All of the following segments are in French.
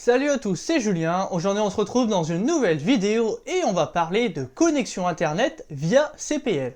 Salut à tous, c'est Julien. Aujourd'hui on se retrouve dans une nouvelle vidéo et on va parler de connexion internet via CPL.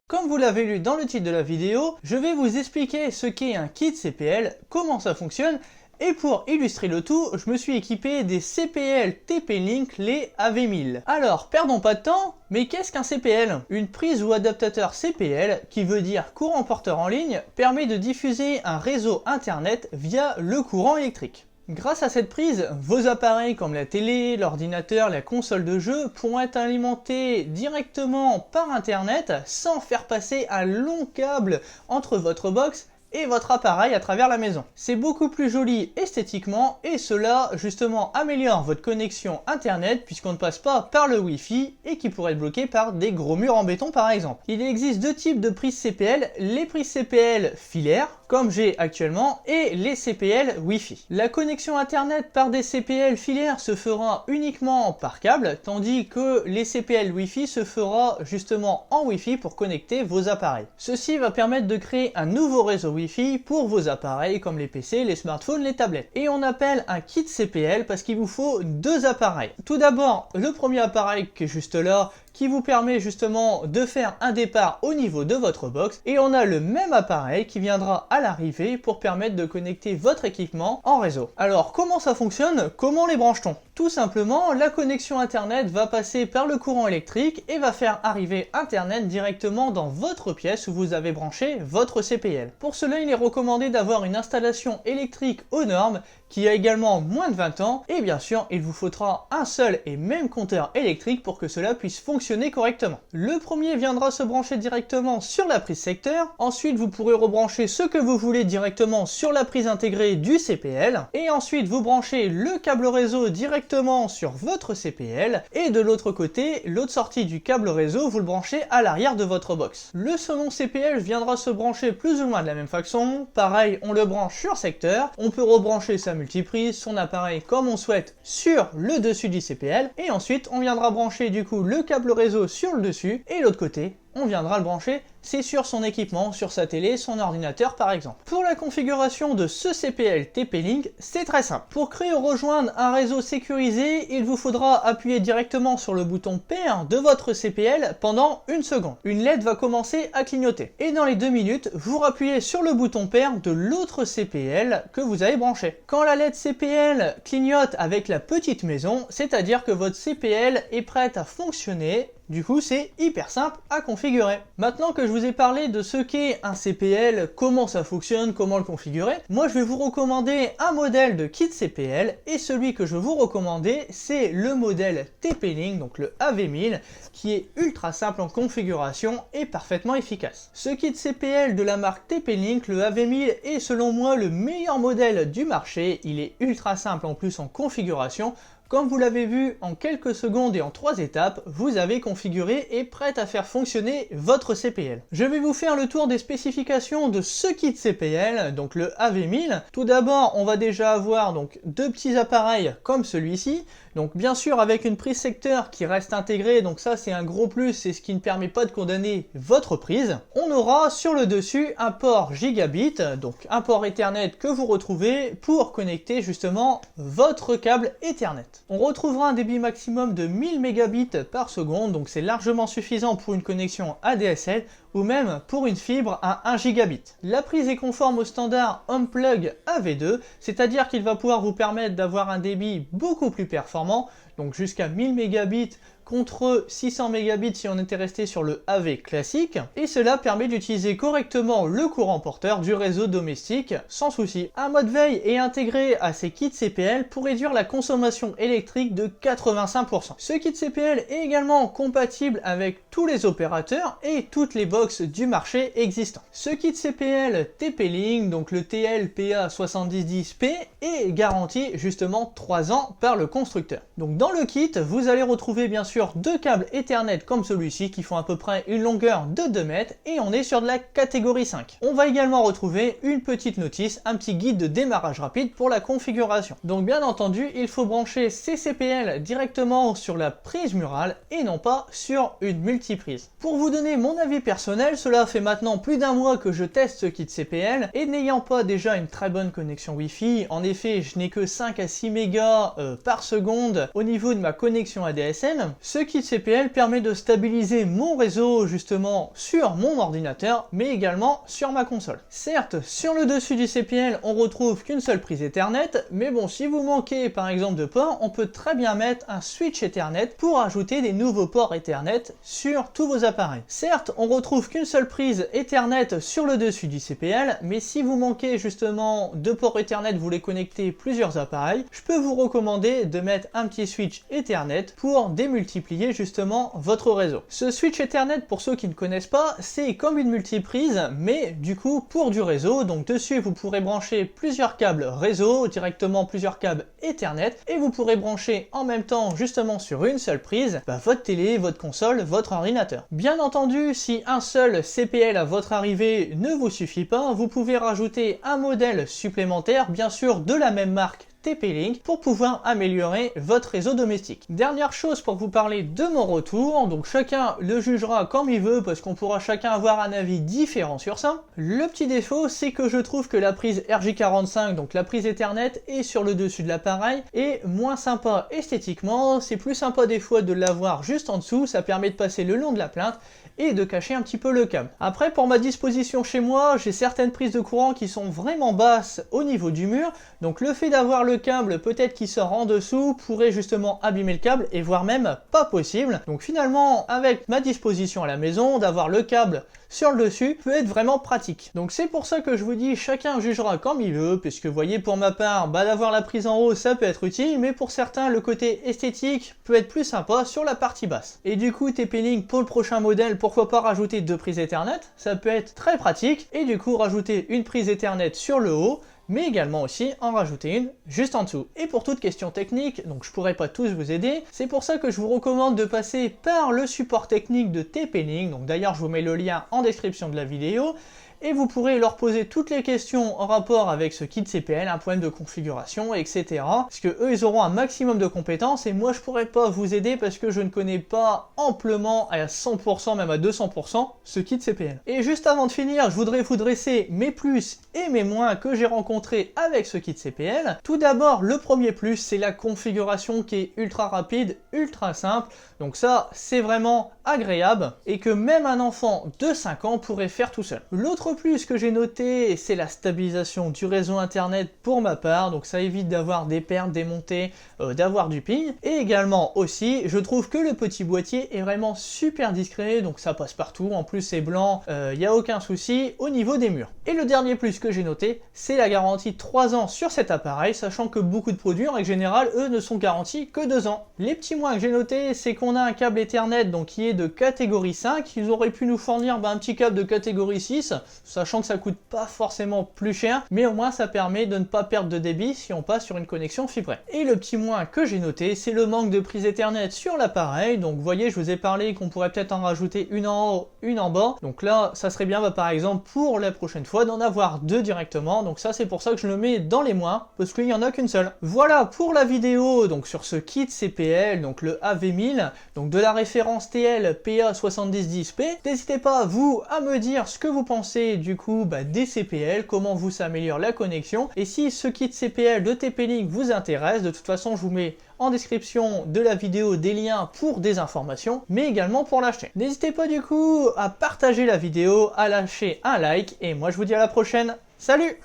Comme vous l'avez lu dans le titre de la vidéo, je vais vous expliquer ce qu'est un kit CPL, comment ça fonctionne, et pour illustrer le tout, je me suis équipé des CPL TP-Link, les AV1000. Alors, perdons pas de temps, mais qu'est-ce qu'un CPL? Une prise ou adaptateur CPL, qui veut dire courant porteur en ligne, permet de diffuser un réseau internet via le courant électrique. Grâce à cette prise, vos appareils comme la télé, l'ordinateur, la console de jeu pourront être alimentés directement par internet sans faire passer un long câble entre votre box et votre appareil à travers la maison. C'est beaucoup plus joli esthétiquement et cela justement améliore votre connexion internet puisqu'on ne passe pas par le Wi-Fi et qui pourrait être bloqué par des gros murs en béton par exemple. Il existe deux types de prises CPL, les prises CPL filaires comme j'ai actuellement et les CPL Wi-Fi. La connexion internet par des CPL filaires se fera uniquement par câble tandis que les CPL Wi-Fi se fera justement en Wi-Fi pour connecter vos appareils. Ceci va permettre de créer un nouveau réseau Wi-Fi pour vos appareils comme les PC, les smartphones, les tablettes. Et on appelle un kit CPL parce qu'il vous faut deux appareils. Tout d'abord, le premier appareil qui est juste là, qui vous permet justement de faire un départ au niveau de votre box et on a le même appareil qui viendra à l'arrivée pour permettre de connecter votre équipement en réseau. Alors comment ça fonctionne? Comment les branche-t-on? Tout simplement, la connexion internet va passer par le courant électrique et va faire arriver internet directement dans votre pièce où vous avez branché votre CPL. Pour cela, il est recommandé d'avoir une installation électrique aux normes qui a également moins de 20 ans et bien sûr, il vous faudra un seul et même compteur électrique pour que cela puisse fonctionner correctement. Le premier viendra se brancher directement sur la prise secteur, ensuite vous pourrez rebrancher ce que vous voulez directement sur la prise intégrée du CPL et ensuite vous branchez le câble réseau directement sur votre CPL et de l'autre côté, l'autre sortie du câble réseau, vous le branchez à l'arrière de votre box. Le second CPL viendra se brancher plus ou moins de la même façon, pareil on le branche sur secteur, on peut rebrancher sa multiprise, son appareil comme on souhaite sur le dessus du CPL et ensuite on viendra brancher du coup le câble réseau sur le dessus et l'autre côté on viendra le brancher, c'est sur son équipement, sur sa télé, son ordinateur par exemple. Pour la configuration de ce CPL TP-Link, c'est très simple. Pour créer ou rejoindre un réseau sécurisé, il vous faudra appuyer directement sur le bouton pair de votre CPL pendant une seconde. Une LED va commencer à clignoter. Et dans les 2 minutes, vous rappuyez sur le bouton pair de l'autre CPL que vous avez branché. Quand la LED CPL clignote avec la petite maison, c'est-à-dire que votre CPL est prête à fonctionner. Du coup, c'est hyper simple à configurer. Maintenant que je vous ai parlé de ce qu'est un CPL, comment ça fonctionne, comment le configurer, moi je vais vous recommander un modèle de kit CPL et celui que je vais vous recommander, c'est le modèle TP-Link, donc le AV1000, qui est ultra simple en configuration et parfaitement efficace. Ce kit CPL de la marque TP-Link, le AV1000, est selon moi le meilleur modèle du marché. Il est ultra simple en plus en configuration. Comme vous l'avez vu en quelques secondes et en 3 étapes, vous avez configuré et prêt à faire fonctionner votre CPL. Je vais vous faire le tour des spécifications de ce kit CPL, donc le AV1000. Tout d'abord, on va déjà avoir donc deux petits appareils comme celui-ci. Donc bien sûr avec une prise secteur qui reste intégrée, donc ça c'est un gros plus, c'est ce qui ne permet pas de condamner votre prise. On aura sur le dessus un port gigabit, donc un port Ethernet que vous retrouvez pour connecter justement votre câble Ethernet. On retrouvera un débit maximum de 1000 mégabits par seconde, donc c'est largement suffisant pour une connexion ADSL ou même pour une fibre à 1 gigabit. La prise est conforme au standard HomePlug AV2, c'est-à-dire qu'il va pouvoir vous permettre d'avoir un débit beaucoup plus performant, donc jusqu'à 1000 mégabits contre 600 mégabits si on était resté sur le AV classique, et cela permet d'utiliser correctement le courant porteur du réseau domestique sans souci. Un mode veille est intégré à ces kits CPL pour réduire la consommation électrique de 85%. Ce kit CPL est également compatible avec tous les opérateurs et toutes les box du marché existant. Ce kit CPL TP-Link, donc le TLPA7010P, est garanti justement 3 ans par le constructeur. Donc dans le kit, vous allez retrouver bien sûr sûr 2 câbles Ethernet comme celui-ci qui font à peu près une longueur de 2 mètres et on est sur de la catégorie 5. On va également retrouver une petite notice, un petit guide de démarrage rapide pour la configuration. Donc bien entendu, il faut brancher ces CPL directement sur la prise murale et non pas sur une multiprise. Pour vous donner mon avis personnel, cela fait maintenant plus d'un mois que je teste ce kit CPL et n'ayant pas déjà une très bonne connexion Wi-Fi, en effet je n'ai que 5 à 6 mégas par seconde au niveau de ma connexion ADSL, ce kit CPL permet de stabiliser mon réseau justement sur mon ordinateur mais également sur ma console. Certes, sur le dessus du CPL on retrouve qu'une seule prise Ethernet, mais bon, si vous manquez par exemple de port, on peut très bien mettre un switch Ethernet pour ajouter des nouveaux ports Ethernet sur tous vos appareils. Certes, on retrouve qu'une seule prise Ethernet sur le dessus du CPL, mais si vous manquez justement de ports Ethernet, vous voulez connecter plusieurs appareils, je peux vous recommander de mettre un petit switch Ethernet pour démultiplier justement votre réseau. Ce switch Ethernet, pour ceux qui ne connaissent pas, c'est comme une multiprise, mais du coup pour du réseau, donc dessus vous pourrez brancher plusieurs câbles réseau, directement plusieurs câbles Ethernet, et vous pourrez brancher en même temps justement sur une seule prise votre télé, votre console, votre ordinateur. Bien entendu, si un seul CPL à votre arrivée ne vous suffit pas, vous pouvez rajouter un modèle supplémentaire, bien sûr de la même marque TP-Link, pour pouvoir améliorer votre réseau domestique. Dernière chose pour vous parler de mon retour, donc chacun le jugera comme il veut parce qu'on pourra chacun avoir un avis différent sur ça. Le petit défaut, c'est que je trouve que la prise RJ45, donc la prise Ethernet, est sur le dessus de l'appareil et moins sympa esthétiquement. C'est plus sympa des fois de l'avoir juste en dessous, ça permet de passer le long de la plainte et de cacher un petit peu le câble. Après, pour ma disposition chez moi, j'ai certaines prises de courant qui sont vraiment basses au niveau du mur, donc le fait d'avoir le câble peut-être qui sort en dessous pourrait justement abîmer le câble et voire même pas possible. Donc finalement, avec ma disposition à la maison, d'avoir le câble sur le dessus peut être vraiment pratique. Donc c'est pour ça que je vous dis, chacun jugera comme il veut, puisque vous voyez, pour ma part, d'avoir la prise en haut ça peut être utile, mais pour certains le côté esthétique peut être plus sympa sur la partie basse. Et du coup TP-Link, pour le prochain modèle, pourquoi pas rajouter 2 prises Ethernet, ça peut être très pratique, et du coup rajouter une prise Ethernet sur le haut, mais également aussi en rajouter une juste en dessous. Et pour toute question technique, donc je pourrais pas tous vous aider, c'est pour ça que je vous recommande de passer par le support technique de TP-Link, donc d'ailleurs je vous mets le lien en description de la vidéo, et vous pourrez leur poser toutes les questions en rapport avec ce kit CPL, un problème de configuration, etc. Parce que eux, ils auront un maximum de compétences et moi, je pourrais pas vous aider parce que je ne connais pas amplement à 100%, même à 200%, ce kit CPL. Et juste avant de finir, je voudrais vous dresser mes plus et mes moins que j'ai rencontrés avec ce kit CPL. Tout d'abord, le premier plus, c'est la configuration qui est ultra rapide, ultra simple. Donc ça, c'est vraiment agréable et que même un enfant de 5 ans pourrait faire tout seul. L'autre plus que j'ai noté, c'est la stabilisation du réseau internet pour ma part, donc ça évite d'avoir des pertes, des montées, d'avoir du ping. Et également aussi, je trouve que le petit boîtier est vraiment super discret, donc ça passe partout, en plus c'est blanc, il n'y a aucun souci au niveau des murs. Et le dernier plus que j'ai noté, c'est la garantie 3 ans sur cet appareil, sachant que beaucoup de produits en règle générale, eux, ne sont garantis que 2 ans. Les petits moins que j'ai noté, c'est qu'on a un câble Ethernet donc qui est de catégorie 5, ils auraient pu nous fournir un petit câble de catégorie 6, sachant que ça coûte pas forcément plus cher, mais au moins ça permet de ne pas perdre de débit si on passe sur une connexion fibrée. Et le petit moins que j'ai noté, c'est le manque de prise Ethernet sur l'appareil. Donc vous voyez, je vous ai parlé qu'on pourrait peut-être en rajouter une en haut, une en bas. Donc là, ça serait bien par exemple pour la prochaine fois d'en avoir 2 directement. Donc ça, c'est pour ça que je le mets dans les moins, parce qu'il n'y en a qu'une seule. Voilà pour la vidéo donc sur ce kit CPL, donc le AV1000, donc de la référence TL PA7010P. N'hésitez pas vous à me dire ce que vous pensez du coup des CPL, comment vous ça améliore la connexion, et si ce kit CPL de TP-Link vous intéresse, de toute façon je vous mets en description de la vidéo des liens pour des informations, mais également pour l'acheter. N'hésitez pas du coup à partager la vidéo, à lâcher un like, et moi je vous dis à la prochaine, salut!